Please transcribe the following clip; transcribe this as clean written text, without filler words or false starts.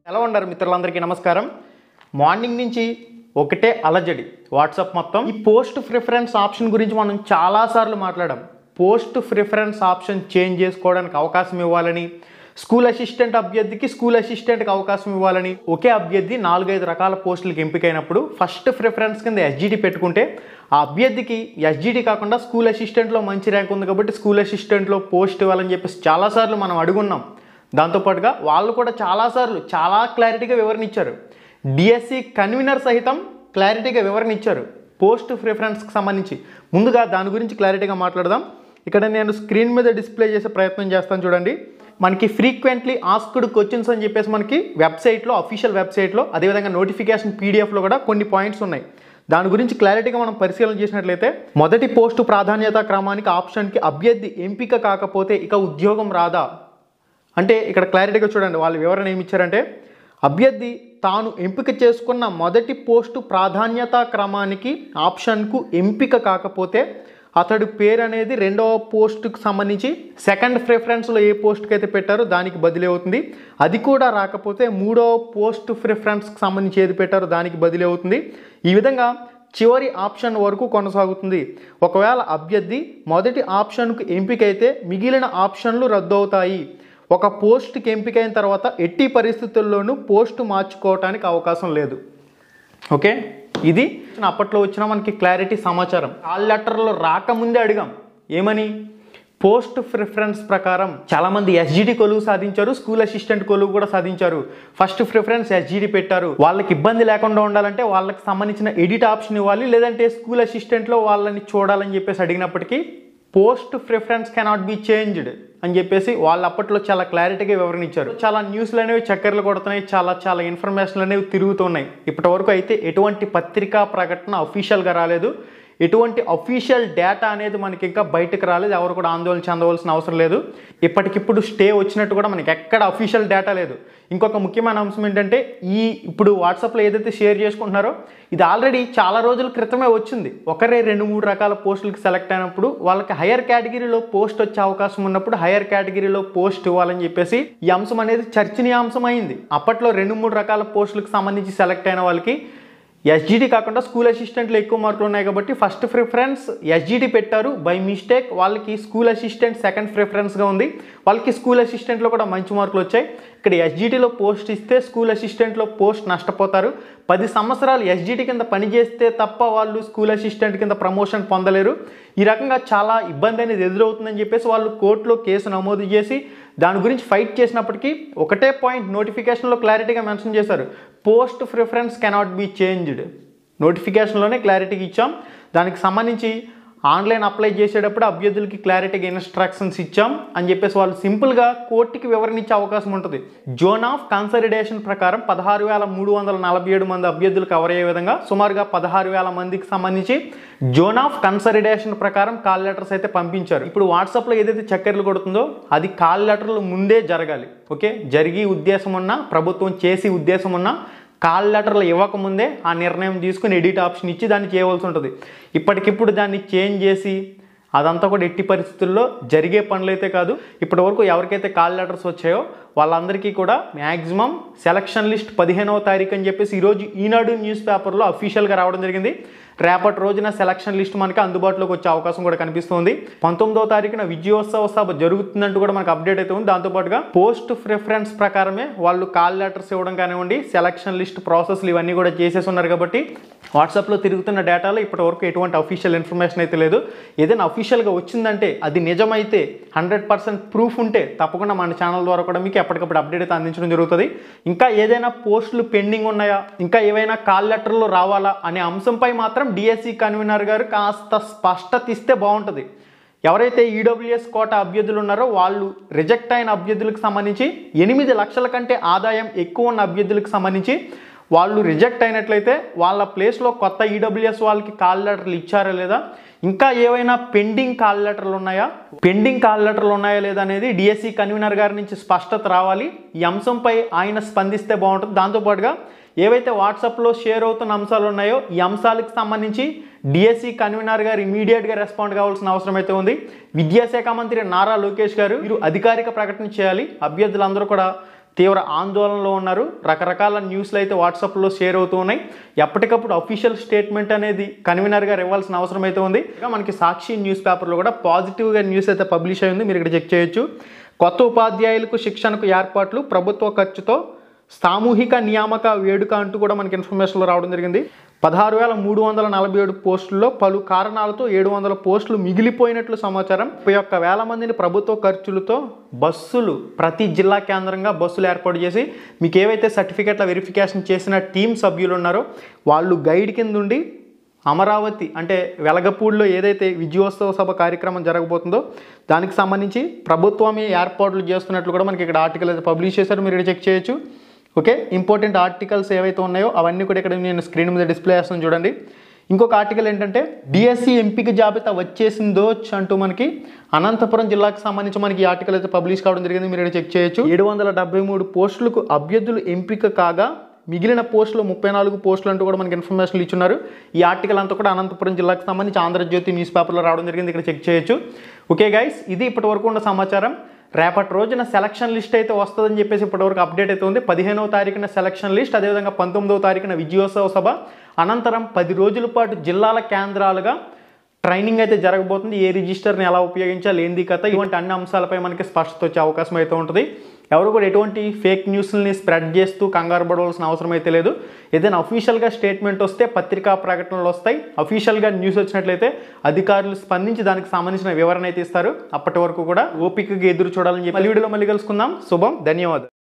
ఎలా ఉన్నారు మిత్రులందరికీ నమస్కారం. మార్నింగ్ నుంచి ఒకటే అలజడి వాట్సాప్ మొత్తం. ఈ పోస్ట్ ప్రిఫరెన్స్ ఆప్షన్ గురించి మనం చాలాసార్లు మాట్లాడాం. పోస్ట్ ప్రిఫరెన్స్ ఆప్షన్ చేంజ్ చేసుకోవడానికి అవకాశం ఇవ్వాలని, స్కూల్ అసిస్టెంట్ అభ్యర్థికి స్కూల్ అసిస్టెంట్కి అవకాశం ఇవ్వాలని, ఒకే అభ్యర్థి 4-5 రకాల పోస్టులకు ఎంపికైనప్పుడు ఫస్ట్ ప్రిఫరెన్స్ కింద ఎస్జిటి పెట్టుకుంటే ఆ అభ్యర్థికి ఎస్జిటి కాకుండా స్కూల్ అసిస్టెంట్లో మంచి ర్యాంక్ ఉంది కాబట్టి స్కూల్ అసిస్టెంట్లో పోస్ట్ ఇవ్వాలని చెప్పేసి చాలాసార్లు మనం అడుగున్నాం. దాంతోపాటుగా వాళ్ళు కూడా చాలాసార్లు చాలా క్లారిటీగా వివరణ ఇచ్చారు. డిఎస్సి కన్వీనర్ సహితం క్లారిటీగా వివరణ ఇచ్చారు పోస్ట్ ప్రిఫరెన్స్కి సంబంధించి. ముందుగా దాని గురించి క్లారిటీగా మాట్లాడదాం. ఇక్కడ నేను స్క్రీన్ మీద డిస్ప్లే చేసే ప్రయత్నం చేస్తాను చూడండి. మనకి ఫ్రీక్వెంట్లీ ఆస్క్డ్ క్వశ్చన్స్ అని చెప్పేసి మనకి వెబ్సైట్లో, అఫీషియల్ వెబ్సైట్లో, అదేవిధంగా నోటిఫికేషన్ పీడిఎఫ్లో కూడా కొన్ని పాయింట్స్ ఉన్నాయి. దాని గురించి క్లారిటీగా మనం పరిశీలన చేసినట్లయితే, మొదటి పోస్టు ప్రాధాన్యత క్రమానికి ఆప్షన్కి అభ్యర్థి ఎంపిక కాకపోతే ఇక ఉద్యోగం రాదా అంటే ఇక్కడ క్లారిటీగా చూడండి. వాళ్ళు వివరణ ఏమి ఇచ్చారంటే, అభ్యర్థి తాను ఎంపిక చేసుకున్న మొదటి పోస్టు ప్రాధాన్యత క్రమానికి ఆప్షన్కు ఎంపిక కాకపోతే అతడు పేరు అనేది రెండవ పోస్టుకు సంబంధించి సెకండ్ ప్రిఫరెన్స్లో ఏ పోస్టుకి అయితే పెట్టారో దానికి బదిలీ అవుతుంది. అది కూడా రాకపోతే మూడవ పోస్ట్ ప్రిఫరెన్స్కి సంబంధించి ఏది పెట్టారో దానికి బదిలీ అవుతుంది. ఈ విధంగా చివరి ఆప్షన్ వరకు కొనసాగుతుంది. ఒకవేళ అభ్యర్థి మొదటి ఆప్షన్కు ఎంపికైతే మిగిలిన ఆప్షన్లు రద్దు అవుతాయి. ఒక పోస్ట్కి ఎంపికైన తర్వాత ఎట్టి పరిస్థితుల్లోనూ పోస్టు మార్చుకోవటానికి అవకాశం లేదు. ఓకే, ఇది అప్పట్లో వచ్చిన మనకి క్లారిటీ సమాచారం. కాల్ లెటర్లో రాకముందే అడిగాం ఏమని, పోస్ట్ ప్రిఫరెన్స్ ప్రకారం చాలామంది ఎస్జిటి కొలువు సాధించారు, స్కూల్ అసిస్టెంట్ కొలువు కూడా సాధించారు. ఫస్ట్ ప్రిఫరెన్స్ ఎస్జిటి పెట్టారు. వాళ్ళకి ఇబ్బంది లేకుండా ఉండాలంటే వాళ్ళకి సంబంధించిన ఎడిట్ ఆప్షన్ ఇవ్వాలి, లేదంటే స్కూల్ అసిస్టెంట్లో వాళ్ళని చూడాలని చెప్పేసి అడిగినప్పటికీ post preference cannot be changed అని చెప్పేసి వాళ్ళు అప్పట్లో చాలా క్లారిటీగా వివరణ ఇచ్చారు. చాలా న్యూస్లు అనేవి చక్కర్లు కొడుతున్నాయి, చాలా ఇన్ఫర్మేషన్లు అనేవి తిరుగుతున్నాయి. ఇప్పటి వరకు అయితే ఎటువంటి పత్రికా ప్రకటన అఫీషియల్గా రాలేదు, ఎటువంటి అఫీషియల్ డేటా అనేది మనకి ఇంకా బయటకు రాలేదు. ఎవరు కూడా ఆందోళన చెందవలసిన అవసరం లేదు. ఇప్పటికిప్పుడు స్టే వచ్చినట్టు కూడా మనకి ఎక్కడ అఫీషియల్ డేటా లేదు. ఇంకొక ముఖ్యమైన అంశం ఏంటంటే, ఇప్పుడు వాట్సాప్లో ఏదైతే షేర్ చేసుకుంటున్నారో ఇది ఆల్రెడీ చాలా రోజుల క్రితమే వచ్చింది. ఒకరే 2-3 రకాల పోస్టులకు సెలెక్ట్ అయినప్పుడు వాళ్ళకి హయ్యర్ కేటగిరీలో పోస్ట్ వచ్చే అవకాశం ఉన్నప్పుడు హయ్యర్ కేటగిరీలో పోస్ట్ ఇవ్వాలని చెప్పేసి ఈ అంశం అనేది చర్చనీయాంశం అయింది. అప్పట్లో 2-3 రకాల పోస్టులకు సంబంధించి సెలెక్ట్ అయిన వాళ్ళకి ఎస్జిటి కాకుండా స్కూల్ అసిస్టెంట్లో ఎక్కువ మార్కులు ఉన్నాయి కాబట్టి ఫస్ట్ ప్రిఫరెన్స్ ఎస్జిటి పెట్టారు. బై మిస్టేక్ వాళ్ళకి స్కూల్ అసిస్టెంట్ సెకండ్ ప్రిఫరెన్స్గా ఉంది. వాళ్ళకి స్కూల్ అసిస్టెంట్లో కూడా మంచి మార్కులు వచ్చాయి. ఇక్కడ ఎస్జిటిలో పోస్ట్ ఇస్తే స్కూల్ అసిస్టెంట్లో పోస్ట్ నష్టపోతారు. 10 సంవత్సరాలు ఎస్జిటి కింద పనిచేస్తే తప్ప వాళ్ళు స్కూల్ అసిస్టెంట్ కింద ప్రమోషన్ పొందలేరు. ఈ రకంగా చాలా ఇబ్బంది అనేది ఎదురవుతుందని చెప్పేసి వాళ్ళు కోర్టులో కేసు నమోదు చేసి దాని గురించి ఫైట్ చేసినప్పటికీ ఒకటే పాయింట్ నోటిఫికేషన్లో క్లారిటీగా మెన్షన్ చేశారు, post preference cannot be changed. నోటిఫికేషన్లోనే క్లారిటీగా ఇచ్చాం. దానికి సంబంధించి ఆన్లైన్ అప్లై చేసేటప్పుడు అభ్యర్థులకి క్లారిటీగా ఇన్స్ట్రక్షన్స్ ఇచ్చాం అని చెప్పేసి వాళ్ళు సింపుల్గా కోర్టుకి వివరణ ఇచ్చే అవకాశం ఉంటుంది. జోన్ ఆఫ్ కన్సలిడేషన్ ప్రకారం 16,347 మంది అభ్యర్థులు కవర్ అయ్యే విధంగా సుమారుగా 16,000 మందికి సంబంధించి జోన్ ఆఫ్ కన్సలిడేషన్ ప్రకారం కాల్ లెటర్స్ అయితే పంపించారు. ఇప్పుడు వాట్సాప్లో ఏదైతే చక్కెరలు కొడుతుందో అది కాల్ లెటర్లు ముందే జరగాలి. ఓకే, జరిగి ఉద్దేశం ఉన్నా, ప్రభుత్వం చేసి ఉద్దేశం ఉన్నా కాల్ లెటర్లు ఇవ్వకముందే ఆ నిర్ణయం తీసుకుని ఎడిట్ ఆప్షన్ ఇచ్చి దాన్ని చేయవలసి ఉంటుంది. ఇప్పటికిప్పుడు దాన్ని చేంజ్ చేసి అదంతా కూడా ఎట్టి పరిస్థితుల్లో జరిగే పనులైతే కాదు. ఇప్పటి వరకు ఎవరికైతే కాల్ లెటర్స్ వచ్చాయో వాళ్ళందరికీ కూడా మ్యాక్సిమం సెలక్షన్ లిస్ట్ 15వ తారీఖు అని చెప్పేసి ఈరోజు ఈనాడు న్యూస్ పేపర్లో అఫీషియల్గా రావడం జరిగింది. రేపటి రోజున సెలక్షన్ లిస్ట్ మనకి అందుబాటులోకి వచ్చే అవకాశం కూడా కనిపిస్తుంది. 19వ తారీఖున విజయోత్సవ సభ జరుగుతుందంటూ కూడా మనకు అప్డేట్ అయితే ఉంది. దాంతోపాటుగా పోస్ట్ ప్రిఫరెన్స్ ప్రకారమే వాళ్ళు కాల్ లెటర్స్ ఇవ్వడం కానివ్వండి, సెలక్షన్ లిస్ట్ ప్రాసెస్లు ఇవన్నీ కూడా చేసేసి ఉన్నారు కాబట్టి వాట్సాప్లో తిరుగుతున్న డేటాలో ఇప్పటి వరకు ఎటువంటి అఫీషియల్ ఇన్ఫర్మేషన్ అయితే లేదు. ఏదైనా అఫీషియల్గా వచ్చిందంటే అది నిజమైతే 100% ప్రూఫ్ ఉంటే తప్పకుండా మన ఛానల్ ద్వారా కూడా మీకు ఎప్పటికప్పుడు అప్డేట్ అయితే అందించడం జరుగుతుంది. ఇంకా ఏదైనా పోస్టులు పెండింగ్ ఉన్నాయా, ఇంకా ఏవైనా కాల్ లెటర్లు రావాలా అనే అంశంపై మాత్రం డిఎస్సి కన్వీనర్ గారు కాస్త స్పష్టత ఇస్తే బాగుంటుంది. ఎవరైతే ఈడబ్ల్యూఎస్ కోటా అభ్యర్థులు ఉన్నారో వాళ్ళు రిజెక్ట్ అయిన అభ్యర్థులకు సంబంధించి 8 లక్షల కంటే ఆదాయం ఎక్కువ ఉన్న అభ్యర్థులకు సంబంధించి వాళ్ళు రిజెక్ట్ అయినట్లయితే వాళ్ళ ప్లేస్లో కొత్త ఈడబ్ల్యూఎస్ వాళ్ళకి కాల్ లెటర్లు ఇచ్చారా లేదా, ఇంకా ఏవైనా పెండింగ్ కాల్ లెటర్లు ఉన్నాయా లేదా అనేది డిఎస్సి కన్వీనర్ గారి నుంచి స్పష్టత రావాలి. ఈ అంశంపై ఆయన స్పందిస్తే బాగుంటుంది. దాంతోపాటుగా ఏవైతే వాట్సాప్లో షేర్ అవుతున్న అంశాలు ఉన్నాయో ఈ అంశాలకు సంబంధించి డిఎస్సి కన్వీనర్ గారు ఇమీడియట్గా రెస్పాండ్ కావాల్సిన అవసరం అయితే ఉంది. విద్యాశాఖ మంత్రి నారా లోకేష్ గారు మీరు అధికారిక ప్రకటన చేయాలి. అభ్యర్థులందరూ కూడా తీవ్ర ఆందోళనలో ఉన్నారు. రకరకాల న్యూస్లు అయితే వాట్సాప్లో షేర్ అవుతూ ఉన్నాయి. ఎప్పటికప్పుడు అఫీషియల్ స్టేట్మెంట్ అనేది కన్వీనర్ గారు ఇవ్వాల్సిన అవసరం అయితే ఉంది. ఇంకా మనకి సాక్షి న్యూస్ పేపర్లో కూడా పాజిటివ్గా న్యూస్ అయితే పబ్లిష్ అయింది, మీరు ఇక్కడ చెక్ చేయొచ్చు. కొత్త ఉపాధ్యాయులకు శిక్షణకు ఏర్పాట్లు ప్రభుత్వ ఖర్చుతో సామూహిక నియామక వేడుక అంటూ కూడా మనకి ఇన్ఫర్మేషన్లో రావడం జరిగింది. 16,347 పోస్టుల్లో పలు కారణాలతో 700 పోస్టులు మిగిలిపోయినట్లు సమాచారం. 31,000 మందిని ప్రభుత్వ ఖర్చులతో బస్సులు ప్రతి జిల్లా కేంద్రంగా బస్సులు ఏర్పాటు చేసి మీకు ఏవైతే సర్టిఫికెట్ల వెరిఫికేషన్ చేసిన టీం సభ్యులు ఉన్నారో వాళ్ళు గైడ్ కింద ఉండి అమరావతి అంటే వెలగపూడిలో ఏదైతే విజయోత్సవ సభ కార్యక్రమం జరగబోతుందో దానికి సంబంధించి ప్రభుత్వమే ఏర్పాట్లు చేస్తున్నట్లు కూడా మనకి ఇక్కడ ఆర్టికల్ అయితే పబ్లిష్ చేశారు, మీరు ఇక్కడ చెక్ చేయొచ్చు. ఓకే, ఇంపార్టెంట్ ఆర్టికల్స్ ఏవైతే ఉన్నాయో అవన్నీ కూడా ఇక్కడ నేను స్క్రీన్ మీద డిస్ప్లే చేస్తాను చూడండి. ఇంకొక ఆర్టికల్ ఏంటంటే డిఎస్సి ఎంపిక జాబితా వచ్చేసిందో అంటూ మనకి అనంతపురం జిల్లాకు సంబంధించి మనకి ఈ ఆర్టికల్ అయితే పబ్లిష్ కావడం జరిగింది, మీరు ఇక్కడ చెక్ చేయొచ్చు. 773 పోస్టులకు అభ్యర్థులు ఎంపిక కాగా మిగిలిన పోస్టులు 34 పోస్టులు అంటూ కూడా మనకి ఇన్ఫర్మేషన్ ఇచ్చున్నారు. ఈ ఆర్టికల్ అంతా కూడా అనంతపురం జిల్లాకు సంబంధించి ఆంధ్రజ్యోతి న్యూస్ పేపర్లో రావడం జరిగింది, ఇక్కడ చెక్ చేయొచ్చు. ఓకే గైస్, ఇది ఇప్పటి వరకు ఉన్న సమాచారం. రేపటి రోజున సెలక్షన్ లిస్ట్ అయితే వస్తుందని చెప్పేసి ఇప్పటివరకు అప్డేట్ అయితే ఉంది. 15వ తారీఖున సెలక్షన్ లిస్ట్, అదేవిధంగా 19వ తారీఖున విజయోత్సవ సభ, అనంతరం 10 రోజుల పాటు జిల్లాల కేంద్రాలుగా ట్రైనింగ్ అయితే జరగబోతుంది. ఏ రిజిస్టర్ని ఎలా ఉపయోగించాలి, ఏంది కథ, ఇటువంటి అన్ని అంశాలపై మనకి స్పష్టత వచ్చే అవకాశం అయితే ఉంటుంది. ఎవరు కూడా ఎటువంటి ఫేక్ న్యూస్ని స్ప్రెడ్ చేస్తూ కంగారు పడవలసిన అవసరం అయితే లేదు. ఏదైనా అఫీషియల్గా స్టేట్మెంట్ వస్తే పత్రికా ప్రకటనలు వస్తాయి, అఫీషియల్గా న్యూస్ వచ్చినట్లయితే అధికారులు స్పందించి దానికి సంబంధించిన వివరణ అయితే ఇస్తారు. అప్పటి వరకు కూడా ఓపికగా ఎదురు చూడాలని చెప్పి వీడియోలో మళ్ళీ కలుసుకుందాం. శుభం, ధన్యవాదాలు.